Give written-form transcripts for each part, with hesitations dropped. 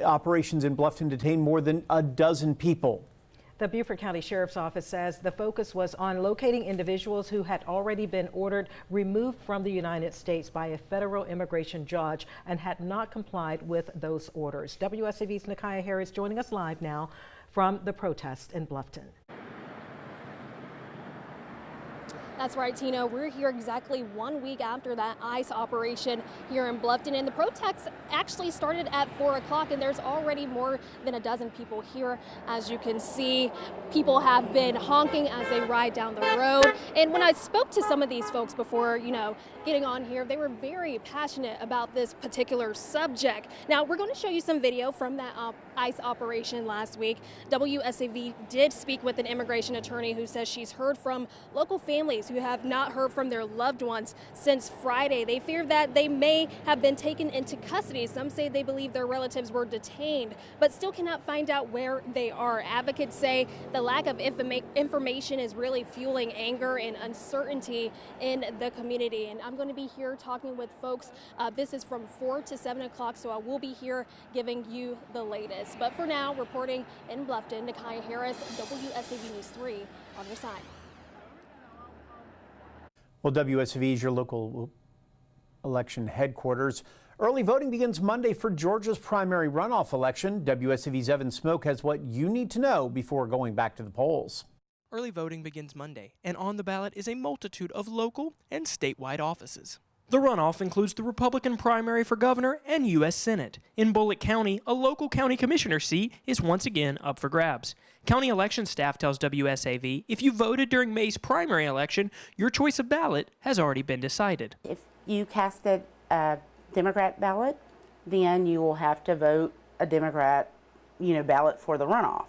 Operations in Bluffton detained more than a dozen people. The Beaufort County Sheriff's Office says the focus was on locating individuals who had already been ordered removed from the United States by a federal immigration judge and had not complied with those orders. WSAV's Nakia Harris joining us live now from the protest in Bluffton. That's right, Tina. We're here exactly 1 week after that ICE operation here in Bluffton, and the protest actually started at 4 o'clock, and there's already more than a dozen people here. As you can see, people have been honking as they ride down the road. And when I spoke to some of these folks before, getting on here, they were very passionate about this particular subject. Now, we're going to show you some video from that ICE operation last week. WSAV did speak with an immigration attorney who says she's heard from local families who have not heard from their loved ones since Friday. They fear that they may have been taken into custody. Some say they believe their relatives were detained, but still cannot find out where they are. Advocates say the lack of information is really fueling anger and uncertainty in the community. And I'm going to be here talking with folks. This is from 4 to 7 o'clock, so I will be here giving you the latest. But for now, reporting in Bluffton, Nakia Harris, WSAV News 3 on your side. Well, WSAV is your local election headquarters. Early voting begins Monday for Georgia's primary runoff election. WSAV's Evan Smoke has what you need to know before going back to the polls. Early voting begins Monday, and on the ballot is a multitude of local and statewide offices. The runoff includes the Republican primary for governor and U.S. Senate. In Bullitt County, a local county commissioner seat is once again up for grabs. County election staff tells WSAV if you voted during May's primary election, your choice of ballot has already been decided. If you cast a Democrat ballot, then you will have to vote a Democrat, ballot for the runoff.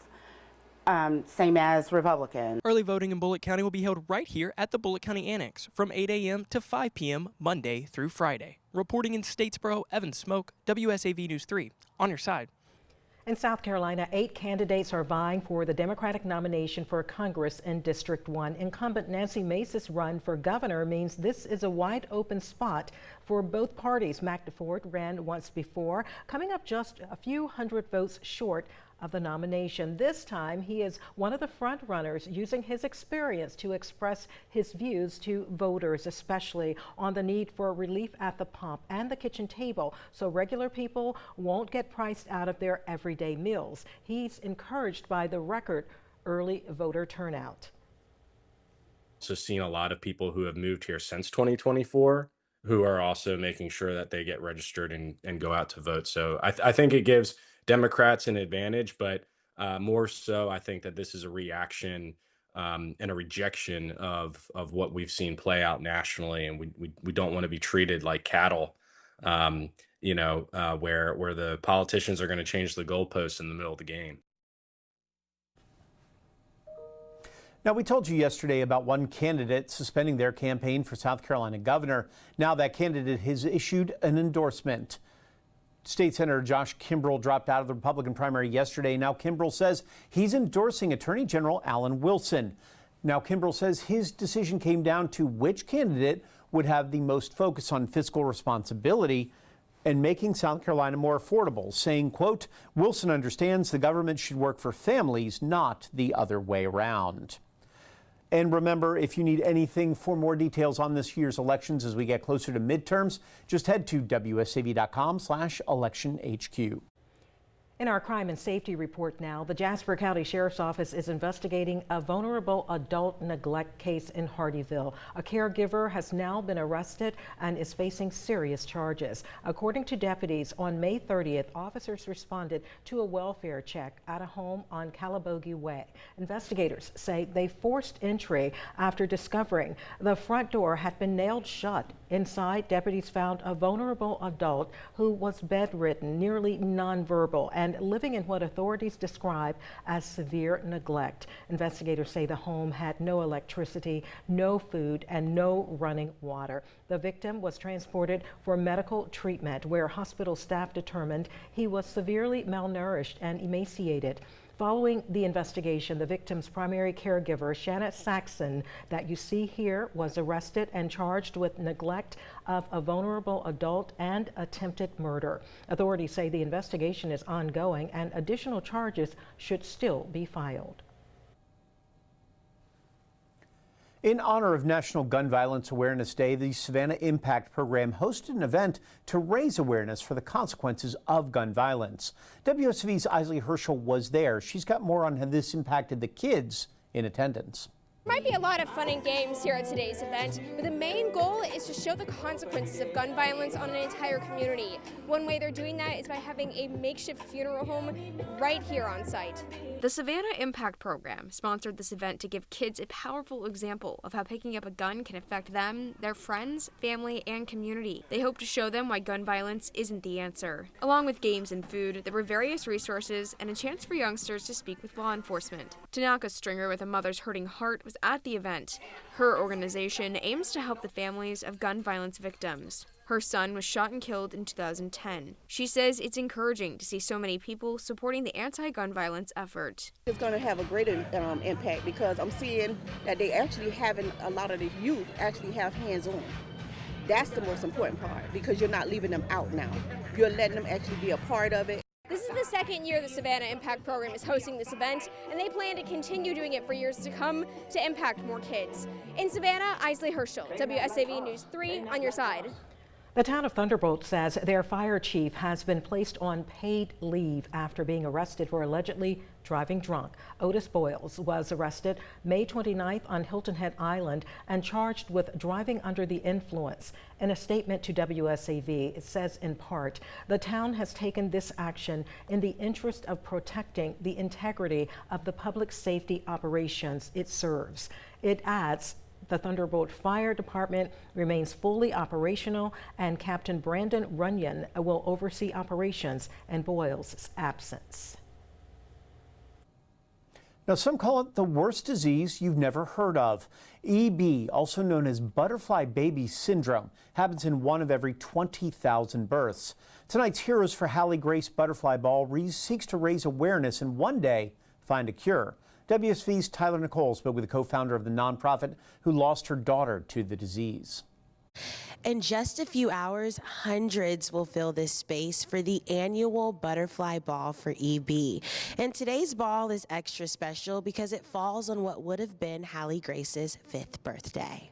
Same as Republican. Early voting in Bullitt County will be held right here at the Bullitt County Annex from 8 a.m. to 5 p.m. Monday through Friday. Reporting in Statesboro, Evan Smoke, WSAV News 3, on your side. In South Carolina, 8 candidates are vying for the Democratic nomination for Congress in District 1. Incumbent Nancy Mace's run for governor means this is a wide open spot for both parties. Mac DeFord ran once before, coming up just a few hundred votes short of the nomination. This time, he is one of the front runners, using his experience to express his views to voters, especially on the need for relief at the pump and the kitchen table so regular people won't get priced out of their everyday meals. He's encouraged by the record early voter turnout. So seeing a lot of people who have moved here since 2024 who are also making sure that they get registered and go out to vote. So I think it gives Democrats an advantage, but more so, I think that this is a reaction and a rejection of what we've seen play out nationally, and we don't want to be treated like cattle, where the politicians are going to change the goalposts in the middle of the game. Now, we told you yesterday about one candidate suspending their campaign for South Carolina governor. Now that candidate has issued an endorsement. State Senator Josh Kimbrell dropped out of the Republican primary yesterday. Now Kimbrell says he's endorsing Attorney General Alan Wilson. Now Kimbrell says his decision came down to which candidate would have the most focus on fiscal responsibility and making South Carolina more affordable, saying, quote, Wilson understands the government should work for families, not the other way around. And remember, if you need anything for more details on this year's elections as we get closer to midterms, just head to WSAV.com/electionHQ. In our crime and safety report now, the Jasper County Sheriff's Office is investigating a vulnerable adult neglect case in Hardeeville. A caregiver has now been arrested and is facing serious charges. According to deputies, on May 30th, officers responded to a welfare check at a home on Calabogie Way. Investigators say they forced entry after discovering the front door had been nailed shut. Inside, deputies found a vulnerable adult who was bedridden, nearly nonverbal, and living in what authorities describe as severe neglect. Investigators say the home had no electricity, no food, and no running water. The victim was transported for medical treatment, where hospital staff determined he was severely malnourished and emaciated. Following the investigation, the victim's primary caregiver, Shannon Saxon, that you see here, was arrested and charged with neglect of a vulnerable adult and attempted murder. Authorities say the investigation is ongoing and additional charges should still be filed. In honor of National Gun Violence Awareness Day, the Savannah Impact Program hosted an event to raise awareness for the consequences of gun violence. WSV's Isley Herschel was there. She's got more on how this impacted the kids in attendance. Might be a lot of fun and games here at today's event, but the main goal is to show the consequences of gun violence on an entire community. One way they're doing that is by having a makeshift funeral home right here on site. The Savannah Impact Program sponsored this event to give kids a powerful example of how picking up a gun can affect them, their friends, family, and community. They hope to show them why gun violence isn't the answer. Along with games and food, there were various resources and a chance for youngsters to speak with law enforcement. Tanaka Stringer with A Mother's Hurting Heart was at the event. Her organization aims to help the families of gun violence victims. Her son was shot and killed in 2010. She says it's encouraging to see so many people supporting the anti-gun violence effort. It's going to have a greater impact because I'm seeing that they actually having a lot of the youth actually have hands-on. That's the most important part because you're not leaving them out now. You're letting them actually be a part of it. This is the second year the Savannah Impact Program is hosting this event, and they plan to continue doing it for years to come to impact more kids. In Savannah, Isley Herschel, WSAV News 3 on your side. The town of Thunderbolt says their fire chief has been placed on paid leave after being arrested for allegedly driving drunk. Otis Boyles was arrested May 29th on Hilton Head Island and charged with driving under the influence. In a statement to WSAV, it says in part, the town has taken this action in the interest of protecting the integrity of the public safety operations it serves. It adds, the Thunderbolt Fire Department remains fully operational, and Captain Brandon Runyon will oversee operations in Boyles' absence. Now, some call it the worst disease you've never heard of. EB, also known as butterfly baby syndrome, happens in 1 of every 20,000 births. Tonight's Heroes for Hallie Grace Butterfly Ball seeks to raise awareness and one day find a cure. WSV's Tyler Nicole spoke with the co-founder of the nonprofit who lost her daughter to the disease. In just a few hours, hundreds will fill this space for the annual Butterfly Ball for EB. And today's ball is extra special because it falls on what would have been Hallie Grace's 5th birthday.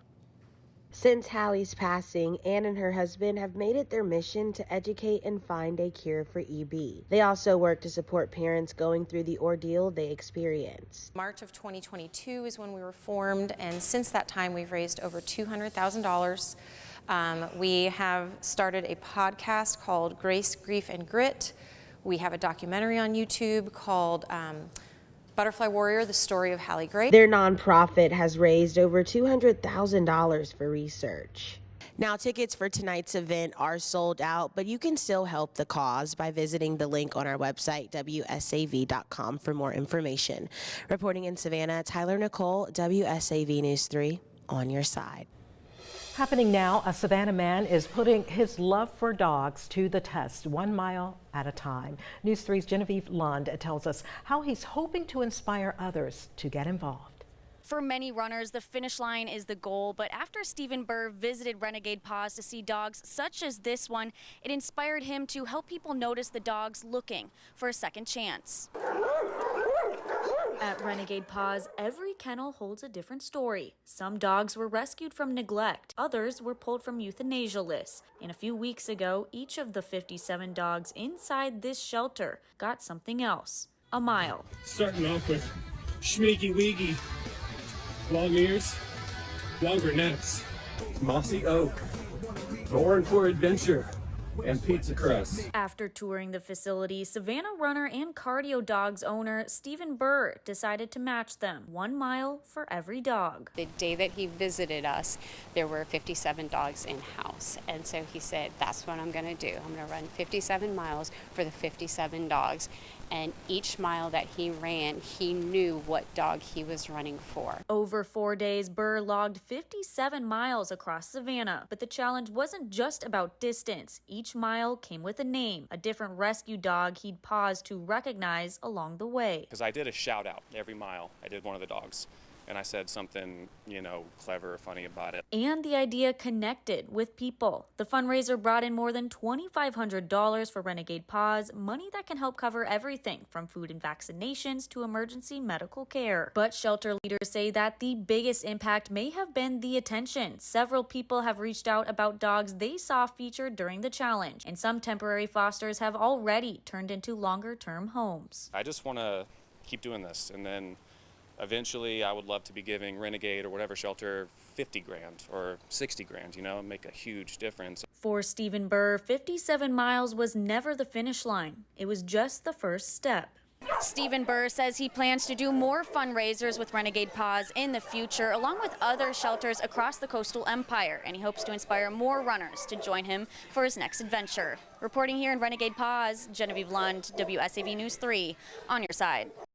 Since Hallie's passing, Anne and her husband have made it their mission to educate and find a cure for EB. They also work to support parents going through the ordeal they experienced. March of 2022 is when we were formed, and since that time we've raised over $200,000. We have started a podcast called Grace, Grief, and Grit. We have a documentary on YouTube called Butterfly Warrior, the story of Hallie Grace. Their nonprofit has raised over $200,000 for research. Now, tickets for tonight's event are sold out, but you can still help the cause by visiting the link on our website, WSAV.com, for more information. Reporting in Savannah, Tyler Nicole, WSAV News 3, on your side. Happening now, a Savannah man is putting his love for dogs to the test, 1 mile at a time. News 3's Genevieve Lund tells us how he's hoping to inspire others to get involved. For many runners, the finish line is the goal, but after Stephen Burr visited Renegade Paws to see dogs such as this one, it inspired him to help people notice the dogs looking for a second chance. At Renegade Paws, every kennel holds a different story. Some dogs were rescued from neglect, others were pulled from euthanasia lists. And a few weeks ago, each of the 57 dogs inside this shelter got something else, a mile. Starting off with Schmeeky Weegie, long ears, longer necks, mossy oak, born for adventure, and pizza crust. After touring the facility, Savannah runner and cardio dogs owner Stephen Burr decided to match them, 1 mile for every dog. The day that he visited us, there were 57 dogs in-house, and so he said, that's what I'm going to do. I'm going to run 57 miles for the 57 dogs. And each mile that he ran, he knew what dog he was running for. Over 4 days, Burr logged 57 miles across Savannah. But the challenge wasn't just about distance. Each each mile came with a name, a different rescue dog he'd pause to recognize along the way. Because I did a shout out every mile. I did one of the dogs. And I said something, clever or funny about it. And the idea connected with people. The fundraiser brought in more than $2,500 for Renegade Paws, money that can help cover everything from food and vaccinations to emergency medical care. But shelter leaders say that the biggest impact may have been the attention. Several people have reached out about dogs they saw featured during the challenge, and some temporary fosters have already turned into longer-term homes. I just want to keep doing this, and then eventually I would love to be giving Renegade or whatever shelter 50 grand or 60 grand, make a huge difference. For Stephen Burr, 57 miles was never the finish line. It was just the first step. Stephen Burr says he plans to do more fundraisers with Renegade Paws in the future, along with other shelters across the coastal empire, and he hopes to inspire more runners to join him for his next adventure. Reporting here in Renegade Paws, Genevieve Lund, WSAV News 3, on your side.